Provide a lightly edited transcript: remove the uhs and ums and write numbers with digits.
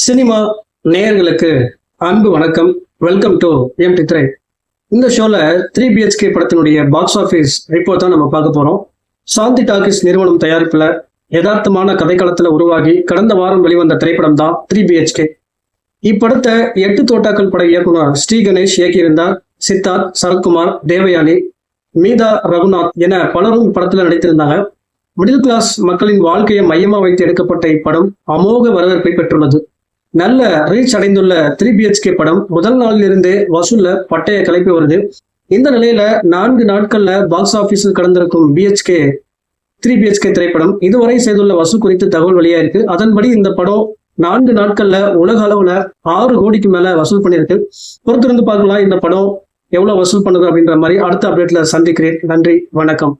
Cinema நேயர்களுக்கு அன்பு வணக்கம். வெல்கம் டு எம்டி திரை. இந்த ஷோல 3BHK படத்தினுடைய பாக்ஸ் ஆஃபீஸ் ரிப்போர்ட் தான் நம்ம பார்க்க போறோம். சாந்தி டாக்கிஸ் நிறுவனம் தயாரிப்புல யதார்த்தமான கதைக்களத்துல உருவாகி கடந்த வாரம் வெளிவந்த திரைப்படம் தான் 3BHK. இப்படத்தை 8 தோட்டாக்கள் பட இயக்குனர் ஸ்ரீ கணேஷ் இயக்கியிருந்தார். சித்தார்த், சரத்குமார், தேவயானி, மீதா ரகுநாத் என பலரும் இப்படத்துல நடித்திருந்தாங்க. மிடில் கிளாஸ் மக்களின் வாழ்க்கையை மையமா வைத்து எடுக்கப்பட்ட இப்படம் அமோக வரவேற்பை பெற்றுள்ளது. நல்ல ரீச் அடைந்துள்ள 3BHK படம் முதல் நாளிலிருந்தே வசூல்ல பட்டைய கிளப்பி வருது. இந்த நிலையில 4 நாட்கள்ல பாக்ஸ் ஆபீஸில் கடந்திருக்கும் 3BHK திரைப்படம் இதுவரை செய்துள்ள வசூல் குறித்து தகவல் வெளியாயிருக்கு. அதன்படி இந்த படம் 4 நாட்கள்ல உலக அளவுல 6 கோடிக்கு மேல வசூல் பண்ணியிருக்கு. பொறுத்திருந்து பார்க்கலாம் இந்த படம் எவ்வளவு வசூல் பண்ணுது அப்படின்ற மாதிரி. அடுத்த அப்டேட்ல சந்திக்கிறேன். நன்றி, வணக்கம்.